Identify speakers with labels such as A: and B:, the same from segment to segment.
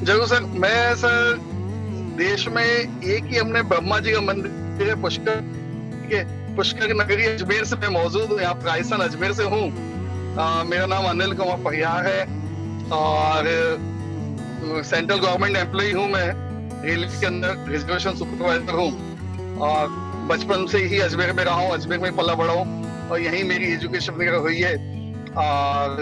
A: जरूर सर। मैं सर देश में एक ही हमने ब्रह्मा जी का मंदिर है पुष्कर के, पुष्कर नगरी अजमेर से मैं मौजूद हूँ। यहाँ पर राजस्थान अजमेर से हूँ। मेरा नाम अनिल कुमार परिहार है और सेंट्रल गवर्नमेंट एम्प्लॉय हूँ मैं। रेलवे के अंदर रिजर्वेशन सुपरवाइजर हूँ और बचपन से ही अजमेर में रहा हूँ, अजमेर में पला बड़ा हूँ और यहीं मेरी एजुकेशन वगैरह हुई है। और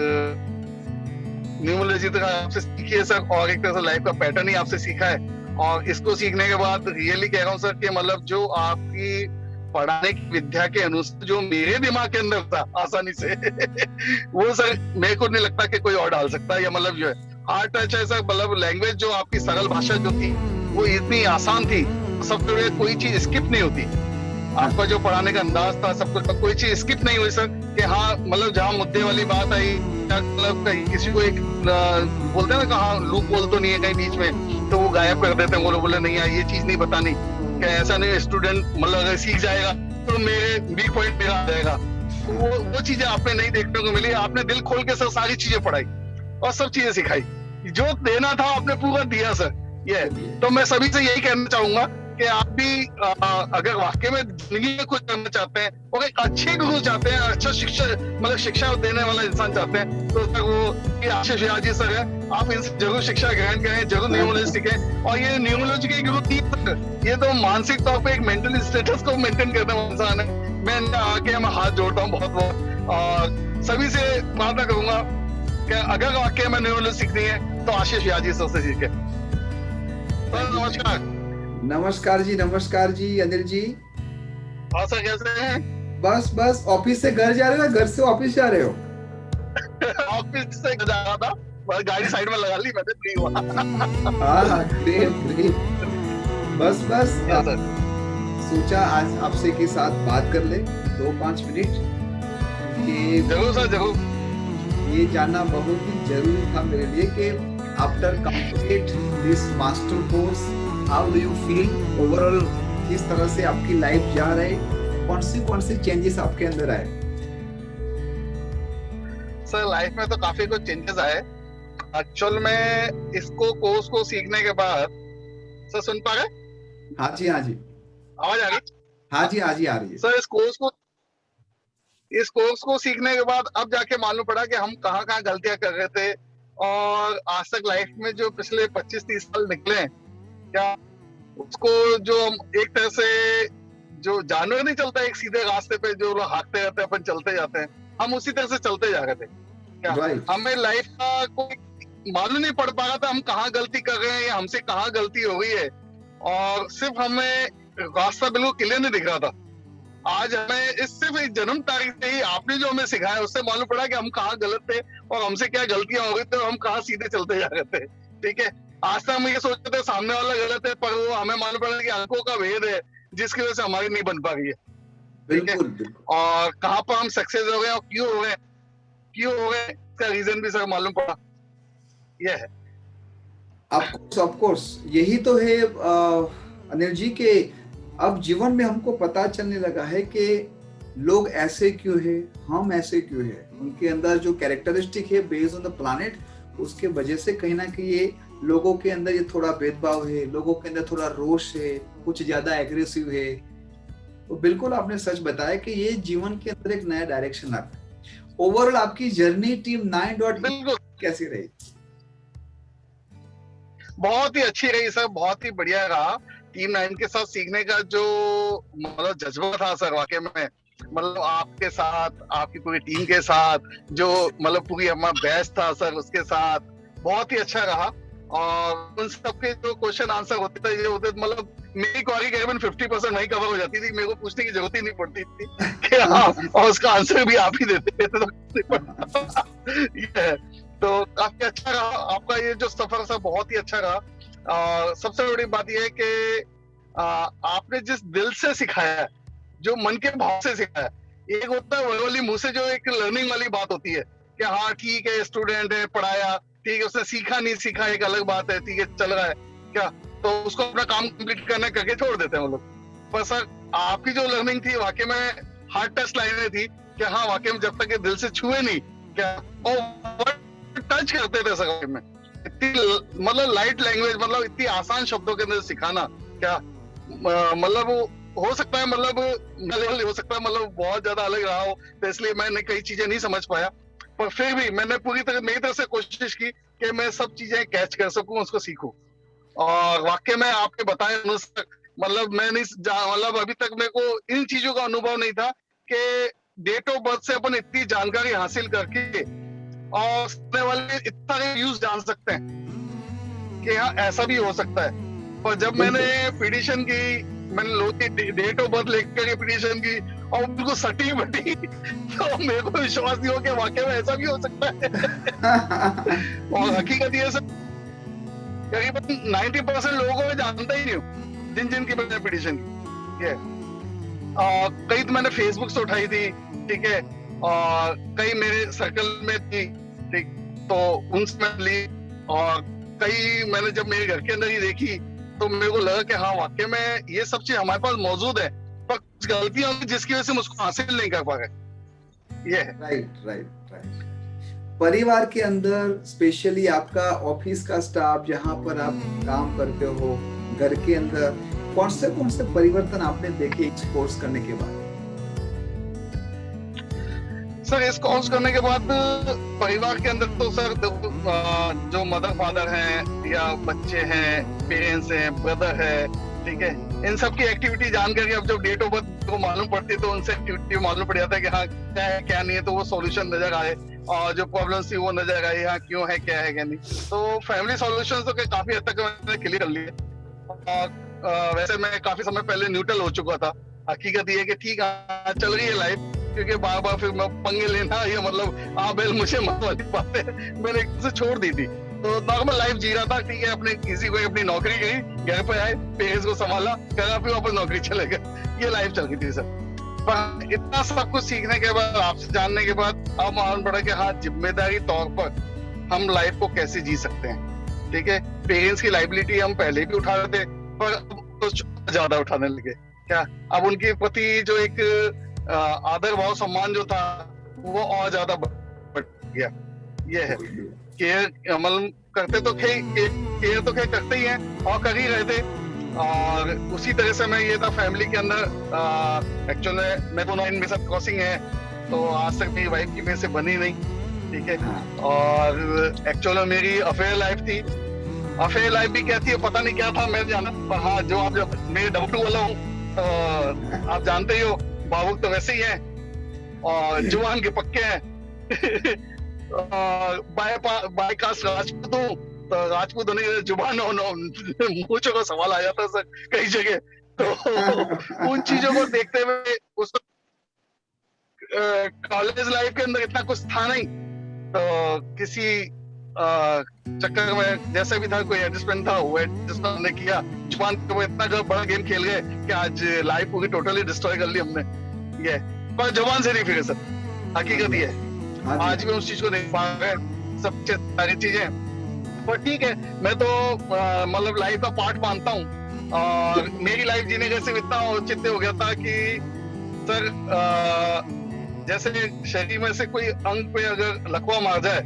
A: न्यूमरोलॉजी तो आपसे सीखी है सर, और एक तरह से लाइफ का पैटर्न ही आपसे सीखा है। और इसको सीखने के बाद रियली कह रहा हूँ सर कि मतलब जो आपकी पढ़ाने की विद्या के अनुसार जो मेरे दिमाग के अंदर था आसानी से वो सर मेरे को नहीं लगता कि कोई और डाल सकता है। या मतलब जो है हार्ट टच है सर, मतलब लैंग्वेज जो आपकी सरल भाषा जो थी वो इतनी आसान थी, सबसे कोई चीज स्किप नहीं होती। आपका जो पढ़ाने का अंदाज था, सब कुछ, कोई चीज स्किप नहीं हुई सर। कि हाँ मतलब जहाँ मुद्दे वाली बात आई, मतलब कहीं किसी को एक बोलते हैं ना कहाँ लूप बोल तो नहीं है कहीं बीच में, तो वो गायब कर देते हैं। वो लोग बोले नहीं यार ये चीज नहीं बतानी, क्या ऐसा नहीं स्टूडेंट मतलब अगर सीख जाएगा तो मेरे वीक पॉइंट मेरा आ जाएगा। तो वो चीजें आपने नहीं देखने को मिली। आपने दिल खोल के सर सारी चीजें पढ़ाई और सब चीजें सिखाई, जो देना था आपने पूरा दिया सर। ये तो मैं सभी से यही कहना चाहूंगा कि आप भी अगर वाकई में जिंदगी में कुछ करना चाहते हैं और एक अच्छे गुरु चाहते हैं, अच्छा शिक्षा मतलब शिक्षा देने वाला इंसान चाहते हैं, तो सर वो ये आशीष याद जी सर है। आप इनसे जरूर शिक्षा ग्रहण करें, जरूर न्यूमरोलॉजी सीखें। और ये न्यूमरोलॉजी के गुरु नहीं सर, ये तो मानसिक तौर पे एक मेंटल स्टेटस को मेंटेन करने वाला इंसान है। मैं आके मैं हाथ जोड़ता हूँ बहुत बहुत और सभी से प्रार्थना करूंगा कि अगर वाकई में न्यूमरोलॉजी सीखनी है तो आशीष याद जी सर से सीखे। नमस्कार।
B: नमस्कार जी अनिल जी।
A: हाँ सर, कैसे हैं?
B: बस बस ऑफिस से घर जा रहे हो या घर से ऑफिस जा रहे हो?
A: ऑफिस से जा रहा था, गाड़ी साइड में लगा ली मैंने, फ्री हुआ।
B: हाँ ग्रेट ग्रेट। बस बस सोचा आज आपसे के साथ बात कर ले 2-5 मिनट कि
A: जरूर सर जरूर।
B: ये जानना बहुत ही जरूरी था मेरे लिए कि after complete this master course how do you feel overall, किस तरह से आपकी लाइफ जा रही, कौन सी चेंजेस आपके अंदर आए?
A: सर लाइफ में तो काफी कुछ चेंजेस आए एक्चुअल में। इसको कोर्स को सीखने के बाद सर, सुन पा रहे?
B: हाँ जी
A: आवाज आ रही?
B: हाँ जी आ रही है
A: सर इस कोर्स को सीखने के बाद अब जाके मालूम पड़ा कि हम कहाँ कहाँ गलतियां कर रहे थे। और आज तक लाइफ में जो पिछले 25-30 साल निकले हैं, क्या उसको जो हम एक तरह से जो जानवर नहीं चलता एक सीधे रास्ते पे जो लोग हाँकते रहते हैं अपन चलते जाते हैं, हम उसी तरह से चलते जा रहे थे। क्या हमें लाइफ का कोई मालूम नहीं पड़ पा रहा था हम कहाँ गलती कर रहे हैं या हमसे कहाँ गलती हो गई है, और सिर्फ हमें रास्ता बिल्कुल क्लियर नहीं दिख रहा था। आज हमें इस सिर्फ एक जन्म तारीख से ही आपने जो हमें सिखाया उससे मालूम पड़ा कि हम कहाँ गलत थे और हमसे क्या गलतियां हो गई थी, हम कहाँ सीधे चलते जा रहे थे। ठीक है, आज तक हम ये सोचते थे सामने वाला गलत है, पर वो हमें मालूम पड़ा कि आंखों का भेद है जिसकी वजह से हमारी नहीं बन पा रही है। ठीक है, और कहाँ पर हम सक्सेस हो गए और क्यों हो गए इसका रीजन भी सर मालूम पड़ा। यह है
B: ऑफ कोर्स यही तो है अनिल जी के अब जीवन में हमको पता चलने लगा है कि लोग ऐसे क्यों है, हम ऐसे क्यों है, उनके अंदर जो कैरेक्टरिस्टिक है बेस्ड ऑन द प्लैनेट, उसके वजह से कहीं ना कहीं ये लोगों के अंदर ये थोड़ा भेदभाव है, लोगों के अंदर थोड़ा रोष है, कुछ ज्यादा एग्रेसिव है। तो बिल्कुल आपने सच बताया कि ये जीवन के अंदर एक नया डायरेक्शन आता है। ओवरऑल आपकी जर्नी टीम 9 कैसी रही?
A: बहुत ही अच्छी रही सर, बहुत ही बढ़िया रहा। टीम 9 के साथ सीखने का जो मतलब जज्बा था सर, वाकई में मतलब आपके साथ, आपकी पूरी टीम के साथ जो मतलब पूरी हमारा बैच था सर, उसके साथ बहुत ही अच्छा रहा। और उन सबके जो क्वेश्चन आंसर होते थे ये होते, मतलब मेरी क्वेरी करीबन 50% वही कवर हो जाती थी, मेरे को पूछने की जरूरत ही नहीं पड़ती थी कि हाँ, और उसका आंसर भी आप ही देते थे। ये तो काफी अच्छा रहा आपका ये जो सफर था, बहुत ही अच्छा रहा। सबसे बड़ी बात यह है कि आपने जिस दिल से सिखाया है, जो मन के भाव से सिखाया है, एक होता है वर्बली मुंह से जो एक लर्निंग वाली बात होती है कि हाँ ठीक है स्टूडेंट है, पढ़ाया ठीक है, उसने सीखा नहीं सीखा एक अलग बात है, ठीक है चल रहा है क्या, तो उसको अपना काम कंप्लीट करने करके छोड़ देते हैं वो लोग। पर सर आपकी जो लर्निंग थी वाकई में हार्ट टच लाइनें थी कि हाँ वाकई में जब तक ये दिल से छुए नहीं क्या, और टच करते थे सर में इतनी मतलब लाइट लैंग्वेज, मतलब इतनी आसान शब्दों के अंदर सिखाना, क्या मतलब हो सकता है, मतलब लेवल हो सकता है, मतलब बहुत ज्यादा अलग रहा हो, तो इसलिए मैंने कई चीजें नहीं समझ पाया, पर फिर भी मैंने पूरी तरह मेरी तरफ से कोशिश की कि मैं सब चीजें कैच कर सकूं, उसको सीखूं। और वाकई में आपके बताए अनुसार, मतलब मैं नहीं मतलब अभी तक मेरे को इन चीजों का अनुभव नहीं था कि डेट ऑफ बर्थ से अपन इतनी जानकारी हासिल करके और सामने वाले इतना यूज जान सकते हैं कि हाँ ऐसा भी हो सकता है। पर जब मैंने पिटीशन की, मैंने लोग की डेट ऑफ बर्थ लेकर पिटीशन की और बिल्कुल सटी बटी, तो मेरे को विश्वास नहीं हो कि वाकई में ऐसा भी हो सकता है। और हकीकत ये सर, करीबन 90% लोगों को मैं जानता ही नहीं हूँ जिन जिन की मैंने पिटीशन की है। कई तो मैंने फेसबुक से उठाई थी, ठीक है, और कई मेरे सर्कल में थी, ठीक, तो उनसे मैं ली, और कई मैंने जब मेरे घर के अंदर ही देखी तो मेरे को लगा कि हाँ वाकई में ये सब चीज हमारे पास मौजूद है, पर कुछ गलतियां होंगी जिसकी वजह से हम उसको हासिल नहीं कर पा रहे। ये है।
B: Right right right. परिवार के अंदर स्पेशली आपका ऑफिस का स्टाफ जहाँ पर आप काम करते हो, घर के अंदर कौन से परिवर्तन आपने देखे इस कोर्स करने के बाद?
A: सर इस कोर्स करने के बाद परिवार के अंदर तो सर जो मदर फादर हैं या बच्चे हैं, पेरेंट्स हैं, ब्रदर है, ठीक है, इन सब की एक्टिविटी जान करके अब जब डेट ऑफ बर्थ को मालूम पड़ती है तो उनसे एक्टिविटी मालूम पड़ जाता है कि हाँ क्या है क्या नहीं है, तो वो सॉल्यूशन नजर आए, और जो प्रॉब्लम्स थी वो नजर आई, हाँ क्यों है क्या है क्या नहीं। तो फैमिली सॉल्यूशन तो काफी हद तक मैंने क्लियर कर लिया। वैसे मैं काफी समय पहले न्यूट्रल हो चुका था। हकीकत ये है कि ठीक है चल रही है लाइफ, क्योंकि बार बार फिर मैं पंगे लेना, ये मतलब बेल मुझे मत वाली बातें मैंने से छोड़ दी थी। तो नॉर्मल लाइफ जी रहा था, ठीक है, अपने किसी को अपनी नौकरी करी, घर पे आए, पेरेंट्स को संभाला, करा, फिर वापस नौकरी चले गए, ये लाइफ चल रही थी सर। पर इतना सब कुछ सीखने के बाद, आपसे जानने के बाद अब मालूम पड़ा कि हाँ जिम्मेदारी तौर पर हम लाइफ को कैसे जी सकते हैं, ठीक है। पेरेंट्स की लाइबिलिटी हम पहले भी उठा रहे थे, पर अब कुछ ज्यादा उठाने लगे। क्या अब उनके प्रति जो एक आदर भाव सम्मान जो था वो और ज्यादा बढ़ गया। ये है केयर अमल करते तो केयर तो करते ही हैं और कर ही रहे थे। और उसी तरह से मैं ये था फैमिली के अंदर, एक्चुअली मैं दोनों मेरे साथ क्रॉसिंग है, तो आज तक मेरी वाइफ की मेरे से बनी नहीं, ठीक है। और एक्चुअली मेरी अफेयर लाइफ थी, अफेयर लाइफ भी क्या थी पता नहीं क्या था मैं जाना, पर हाँ जो आप जब मेरे डब्ल्यू वाला हूँ आप जानते ही हो, भावुक तो वैसे ही है और जुबान के पक्के हैं। बाय कास्ट राजपूत हूँ, तो राजपूत होने के जुबान मूंछों का सवाल आ जाता है सर कई जगह। तो उन चीजों को देखते हुए उस कॉलेज लाइफ के अंदर इतना कुछ था नहीं, तो किसी चक्कर में जैसे भी था कोई एडजस्टमेंट था, वो एडजस्टमेंट हमने किया, जुबान पे वो इतना बड़ा गेम खेल गए कि आज लाइफ पूरी टोटली डिस्ट्रॉय कर ली हमने। ये पर जुबान से नहीं फिरे सर, हकीकत ये है। आज भी उस चीज को नहीं पा रहे सब सारी चीजें, पर ठीक है, मैं तो मतलब लाइफ का पार्ट मानता हूँ। और मेरी लाइफ जीने का सिर्फ इतना औचित्य हो गया था कि सर जैसे शरीर में से कोई अंग पे अगर लकवा मार जाए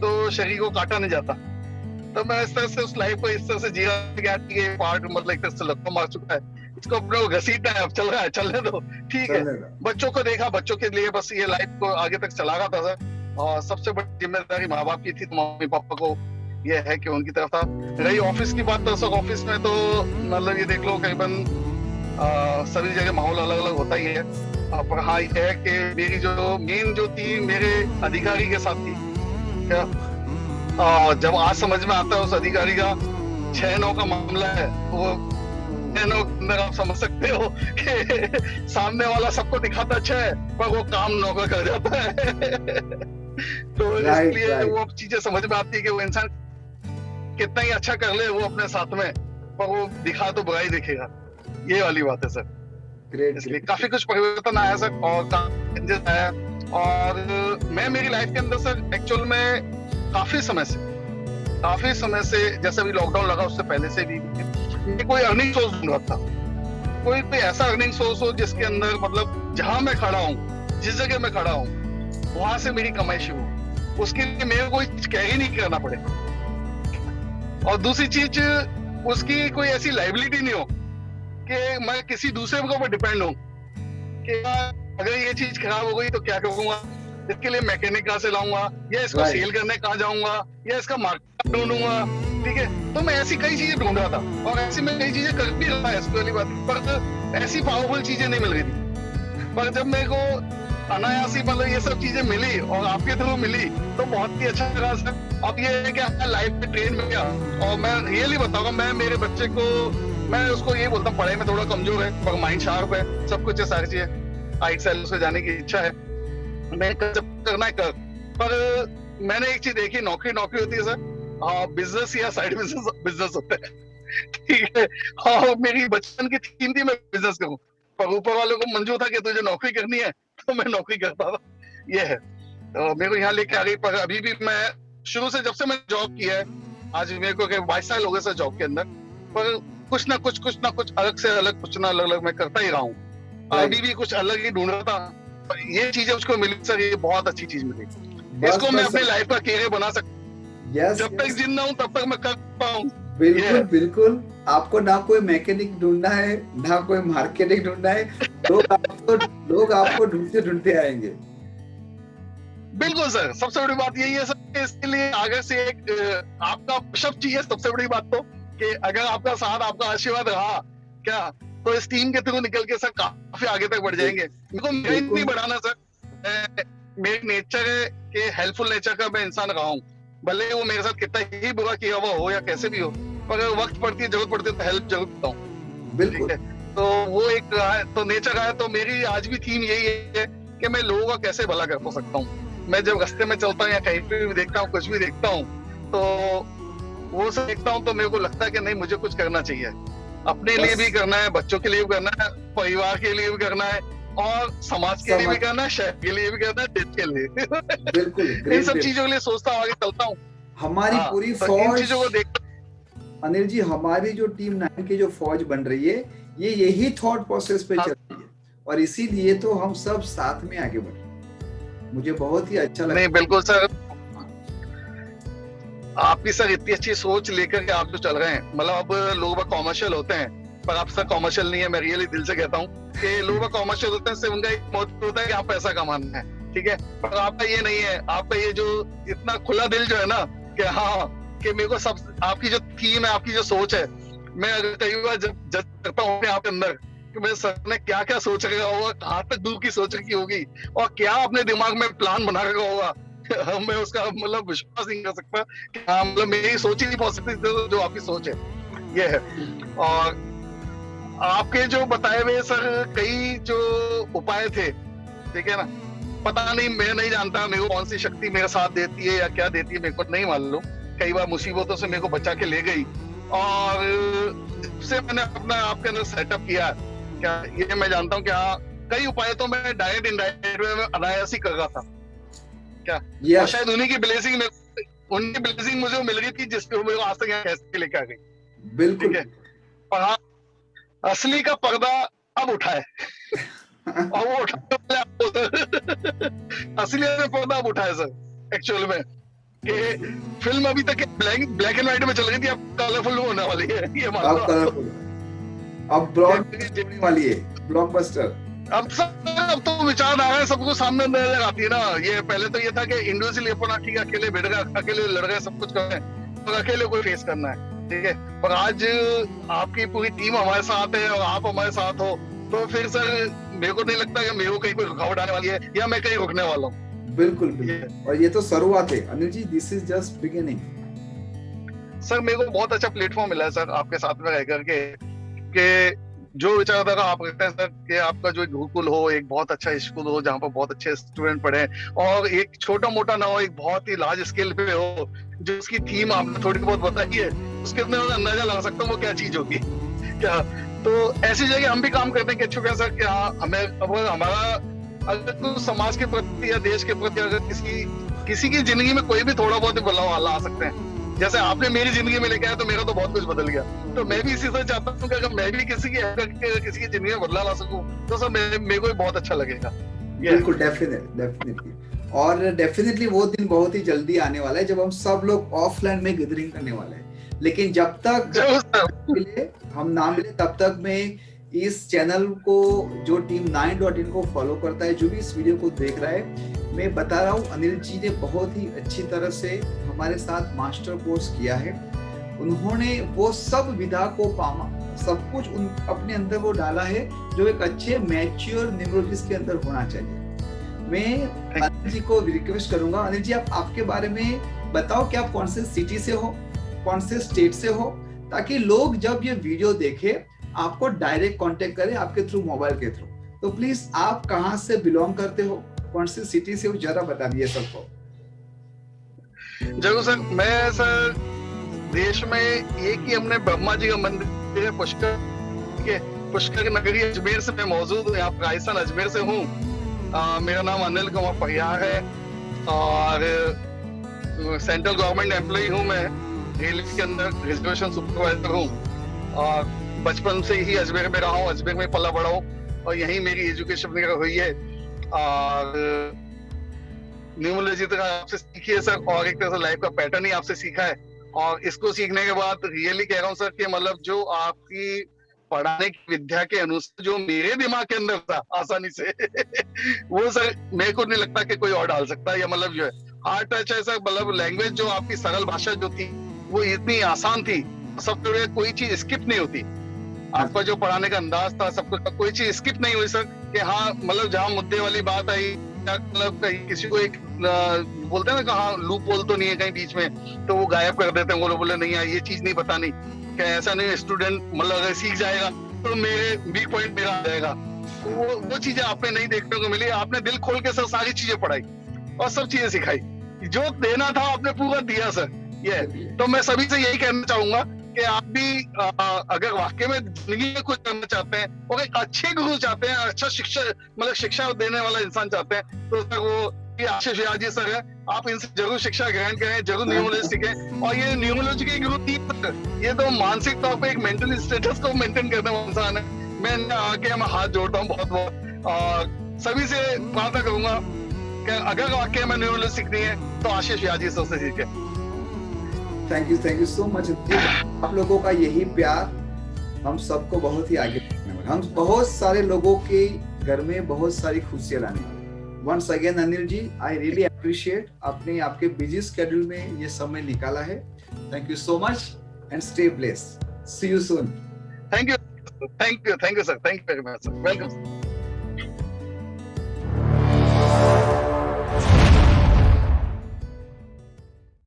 A: तो शरीर को काटा नहीं जाता, तो मैं इस तरह से उस लाइफ को इस तरह से जिया गया कि ये पार्ट मतलब एक तरह से लकवा मार चुका है, इसको अपने को घसीटना है, अब चल रहा है, चलने दो, ठीक है। बच्चों को देखा, बच्चों के लिए बस ये लाइफ को आगे तक चला रहा था सर। और सबसे बड़ी जिम्मेदारी माँ बाप की थी, तो मम्मी पापा को ये है कि उनकी तरफ था। रही ऑफिस की बात, तो सर ऑफिस में तो मतलब ये देख लो करीबन सभी जगह माहौल अलग अलग होता ही है। पर हाँ ये है कि मेरी जो मेन जो थी मेरे अधिकारी के साथ थी, क्या जब आज समझ में आता है उस अधिकारी का 6-9 का मामला है, वो 6-9 अंदर आप समझ सकते हो कि सामने वाला सबको दिखाता अच्छा है पर वो काम 9 का कर जाता है। तो इसलिए वो चीजें समझ में आती है कि वो इंसान कितना ही अच्छा कर ले वो अपने साथ में, पर वो दिखा तो बुराई दिखेगा, ये वाली बात है सर। इसलिए काफी कुछ परिवर्तन आया सर और चेंजेस आया। और मैं मेरी लाइफ के अंदर सर एक्चुअल में काफी समय से जैसे अभी लॉकडाउन लगा उससे पहले से भी कोई अर्निंग सोर्स ढूंढ रहा था, कोई ऐसा अर्निंग सोर्स हो जिसके अंदर मतलब जहां मैं खड़ा हूँ, जिस जगह मैं खड़ा हूँ वहां से मेरी कमाई शुरू हो, उसके लिए मेरे को कह ही नहीं करना पड़े और दूसरी चीज, उसकी कोई ऐसी लाइबिलिटी नहीं हो कि मैं किसी दूसरे के ऊपर डिपेंड हूँ कि अगर ये चीज खराब हो गई तो क्या करूंगा, इसके लिए मैकेनिक कहाँ से लाऊंगा, या इसको
B: Right.
A: सेल करने कहाँ जाऊंगा, या इसका मार्केट ढूंढूंगा। ठीक है, तो मैं ऐसी कई चीजें ढूंढ रहा था और ऐसी मैं कई चीजें कर भी रहा है, इसको वाली बात, पर ऐसी पावरफुल चीजें नहीं मिल रही थी। पर जब मेरे को अनायासी मतलब ये सब चीजें मिली और आपके थ्रू मिली तो बहुत ही अच्छा लगा सर। अब ये है कि लाइफ में ट्रेन में गया, और मैं रियली बताऊंगा, मैं मेरे बच्चे को, मैं उसको ये बोलता हूँ, पढ़ाई में थोड़ा कमजोर है पर माइंड शार्प है, सब कुछ है, सारी चीजें, आईएक्सएल से जाने की इच्छा है, मैं करना है कर। पर मैंने एक चीज देखी, नौकरी नौकरी होती है सर, बिजनेस या साइड बिजनेस बिजनेस होता है। ठीक है, और मेरी बचपन की थीम थी मैं बिजनेस करूं, पर ऊपर वालों को मंजूर था कि तुझे नौकरी करनी है, तो मैं नौकरी करता था। ये है, तो मेरे को यहाँ लेके आ गई। पर अभी भी मैं शुरू से, जब से मैंने जॉब किया है, आज मेरे को 22 साल हो गए सर जॉब के अंदर, पर कुछ ना कुछ अलग से अलग, कुछ ना अलग मैं करता ही रहा हूँ। अभी भी कुछ अलग ही ढूंढ रहा था, ये चीजें उसको मिली सर, ये बहुत अच्छी चीज मिली। इसको मैं अपने लाइफ का कैरियर बना सकता हूँ। जब तक जिंदा हूँ तब तक मैं कर पाऊँ।
B: बिल्कुल बिल्कुल, आपको ना कोई मैकेनिक ढूंढना है, ना कोई मार्केटिंग ढूंढना है, लोग आपको ढूंढते ढूंढते आएंगे।
A: बिल्कुल सर, सबसे बड़ी बात यही है सर, इसके लिए आगे से एक आपका शब्द चाहिए। सबसे बड़ी बात तो कि अगर आपका साथ, आपका आशीर्वाद रहा क्या, तो इस टीम के थ्रू निकल के सर काफी आगे तक बढ़ जाएंगे। मेरे को नहीं बढ़ाना सर, मेरी नेचर है कि हेल्पफुल नेचर का मैं इंसान रहा हूँ, भले वो मेरे साथ कितना ही बुरा किया हुआ हो या कैसे भी हो, पर अगर वक्त पड़ती है, जरूरत पड़ती है तो हेल्प जरूर करता हूँ।
B: बिल्कुल,
A: तो वो एक रहा है, तो नेचर रहा है। तो मेरी आज भी थीम यही है कि मैं लोगों का कैसे भला कर सकता हूँ। मैं जब रास्ते में चलता हूँ या कहीं पे भी देखता हूँ, कुछ भी देखता हूँ, तो वो सब देखता हूँ तो मेरे को लगता है कि नहीं, मुझे कुछ करना चाहिए, अपने लिए भी करना है, बच्चों के लिए भी करना है, परिवार के लिए भी करना है, और समाज के लिए भी करना है, शहर के लिए भी करना है, देश के लिए।
B: बिल्कुल
A: इन सब चीजों के लिए सोचता हूँ, आगे चलता हूँ।
B: हमारी पूरी
A: तो
B: फौज,
A: इन चीजों को देख,
B: अनिल जी, हमारी जो टीम 9 की जो फौज बन रही है, ये यही थॉट प्रोसेस पे चल रही है, और इसीलिए तो हम सब साथ में आगे बढ़ रहे हैं। मुझे बहुत ही अच्छा लगा।
A: नहीं बिल्कुल सर, आपकी सर इतनी अच्छी सोच लेकर के आप जो चल रहे हैं, मतलब अब लोग कॉमर्शियल होते हैं, पर आप सर कॉमर्शियल नहीं है, मैं रियली दिल से कहता हूँ कि लोग कॉमर्शियल होते हैं, सिर्फ उनका एक मोटिव होता है कि आप पैसा कमाना है, ठीक है, पर आपका ये नहीं है। आपका ये जो इतना खुला दिल जो है ना, कि हाँ, कि मेरे को सब, आपकी जो थीम है, आपकी जो सोच है, मैं अगर कई बार जब जज करता हूँ अपने आप के अंदर कि मेरे सर ने क्या क्या सोच रखा होगा, कहाँ तक दूर की सोच रखी होगी, और क्या अपने दिमाग में प्लान बना रखा होगा, मैं उसका मतलब विश्वास नहीं कर सकता कि हाँ, मतलब मेरी सोच ही नहीं पॉसिबल जो आपकी सोच है, ये है। और आपके जो बताए हुए सर कई जो उपाय थे, ठीक है ना, पता नहीं, मैं नहीं जानता मेरे को कौन सी शक्ति मेरे साथ देती है या क्या देती है, मेरे को नहीं मालूम। कई बार मुसीबतों से मेरे को बचा के ले गई, और जब से मैंने अपना आपके अंदर सेटअप किया, क्या ये मैं जानता हूँ कि हाँ, कई उपाय तो मैं डायरेक्ट इनडायरेक्ट में अनायास ही कर रहा था क्या, और शायद उन्हीं की ब्लेसिंग मुझे मिल गई थी, जिसको मेरे को आज तक यहाँ कैसे लेके आ गई।
B: बिल्कुल,
A: ठीक है, और हाँ, असली का पर्दा अब उठा है, और वो उठा असली पर्दा अब उठा है सर, एक्चुअल में कि फिल्म अभी तक ब्लैक एंड व्हाइट में चल रही थी, अब कलरफुल होने वाली है, ये मान लो।
B: अब ब्लॉकबस्टर,
A: अब तो विचार आ रहा है, सबको सामने नजर आती है ना। ये पहले तो ये था कि इंडिविजुअली अपना ठीक है, अकेले बैठ गए, अकेले लड़ गए, सब कुछ कर रहे हैं, तो अकेले कोई फेस करना है, ठीक है, पर आज आपकी पूरी टीम हमारे साथ है और आप हमारे साथ हो, तो फिर सर मेरे को नहीं लगता कि मेरे को कहीं कोई रुकावट आने वाली है या मैं कहीं रुकने वाला हूँ।
B: बिल्कुल बिल्कुल, और ये तो शुरुआत है Anil ji, this is just beginning.
A: Sir मेरे को बहुत अच्छा प्लेटफॉर्म मिला है सर आपके साथ में रह करके, कि जो विचारधारा आप रखते हैं सर, कि आपका जो गुरुकुल हो, एक बहुत अच्छा स्कूल हो जहाँ पर बहुत अच्छे स्टूडेंट पढ़े, और एक छोटा मोटा ना हो, एक बहुत ही लार्ज स्केल पे हो, जो उसकी थीम आपने थोड़ी बहुत बताई है, उसके अंदर अंदाजा लगा सकता हूँ वो क्या चीज होगी क्या। तो ऐसी जगह हम भी काम करते हैं कि अच्छे सर, कि हाँ, हमें अब हमारा अगर तो समाज के प्रति या देश के प्रति अगर किसी की जिंदगी में कोई भी थोड़ा बहुत बदलाव ला सकते हैं, जैसे आपने मेरी जिंदगी में लेके आया, तो मेरा तो बहुत कुछ बदल गया, तो मैं भी इसी से चाहता हूँ कि अगर मैं भी किसी की जिंदगी में बदलाव ला सकूं, तो सर मेरे को भी बहुत अच्छा लगेगा।
B: बिल्कुल, डेफिनेटली, और डेफिनेटली वो दिन बहुत ही जल्दी आने वाला है जब हम सब लोग ऑफलाइन में गैदरिंग करने वाले हैं। लेकिन जब तक
A: जरूर सर।
B: मिले, हम ना मिले, तब तक मैं इस चैनल को, जो टीम 9.in को फॉलो करता है, जो भी इस वीडियो को देख रहा है, मैं बता रहा हूँ अनिल जी ने बहुत ही अच्छी तरह से हमारे साथ मास्टर कोर्स किया है। उन्होंने वो सब विधा को सब कुछ अपने अंदर वो डाला है जो एक अच्छे मैच्योर न्यूमरोलॉजिस्ट के अंदर होना चाहिए। मैं अनिल जी को रिक्वेस्ट करूंगा, अनिल जी आप आपके बारे में बताओ कि आप कौन से सिटी से हो, कौन से स्टेट से हो, ताकि लोग जब ये वीडियो देखे आपको डायरेक्ट कांटेक्ट करें आपके थ्रू, मोबाइल के थ्रू। तो प्लीज आप कहां से बिलोंग करते हो, कौन सी सिटी से हो, जरा बता दिए सबको।
A: जरूर सर। मैं सर देश में एक ही हमने ब्रह्मा जी का मंदिर है पुष्कर नगरी अजमेर से मैं मौजूद हूँ। यहाँ राजस्थान अजमेर से हूँ। मेरा नाम अनिल कुमार परिहार है और सेंट्रल गवर्नमेंट एम्प्लॉय हूँ। मैं रेलवे के अंदर रिजर्वेशन सुपरवाइजर हूँ और बचपन से ही अजमेर में रहा हूँ, अजमेर में पला बड़ा हूँ और यहीं मेरी एजुकेशन वगैरह हुई है। और न्यूमरोलॉजी तो आपसे सीखी है सर, और एक तरह से लाइफ का पैटर्न ही आपसे सीखा है। और इसको सीखने के बाद रियली कह रहा हूँ सर कि मतलब जो आपकी पढ़ाने की विद्या के अनुसार जो मेरे दिमाग के अंदर था आसानी से वो सर मेरे को नहीं लगता कि कोई और डाल सकता है। या मतलब जो है हार्ट टच है सर, मतलब लैंग्वेज जो आपकी सरल भाषा जो थी वो इतनी आसान थी, सब कोई चीज स्किप नहीं होती। आपका जो पढ़ाने का अंदाज था, सब कुछ, कोई चीज स्किप नहीं हुई सर। कि हाँ मतलब जहाँ मुद्दे वाली बात आई, मतलब कहीं किसी को एक बोलते हैं ना कहाँ लूप होल तो नहीं है कहीं बीच में, तो वो गायब कर देते हैं। वो लोग बोले नहीं यार ये चीज नहीं बतानी, क्या ऐसा नहीं स्टूडेंट मतलब अगर सीख जाएगा तो मेरे वीक पॉइंट मेरा आ जाएगा। तो वो चीजें आपने नहीं देखने को मिली। आपने दिल खोल के सर सारी चीजें पढ़ाई और सब चीजें सिखाई, जो देना था आपने पूरा दिया सर। ये तो मैं सभी से यही कहना चाहूंगा कि आप भी अगर वाकई में जिंदगी में कुछ करना चाहते हैं और एक अच्छे गुरु चाहते हैं, अच्छा शिक्षा देने वाला इंसान चाहते हैं, तो सर वो आशीष व्यास जी सर है। आप इनसे जरूर शिक्षा ग्रहण करें, जरूर न्यूमरोलॉजी सीखें। और ये न्यूमरोलॉजी के गुरु तीन, ये तो मानसिक तौर पे एक मेंटल स्टेटस को मेंटेन करने वाला इंसान है। मैं आके मैं हाथ जोड़ता हूँ बहुत बहुत और सभी से प्रार्थना करूंगा कि अगर वाकई में न्यूमरोलॉजी सीखनी है तो आशीष व्यास जी सर से सीखे।
B: Thank you so much. आप लोगों का यही प्यार हम सबको बहुत ही आगे बढ़ने वाला, हम बहुत सारे लोगों के घर में बहुत सारी खुशियां लाने वाले। Once again Anil ji, I really appreciate आपने आपके बिजी शेड्यूल में ये समय निकाला है। Thank you so much and stay blessed. See you soon.
A: Thank you sir, thank you sir, thank you very much sir, welcome.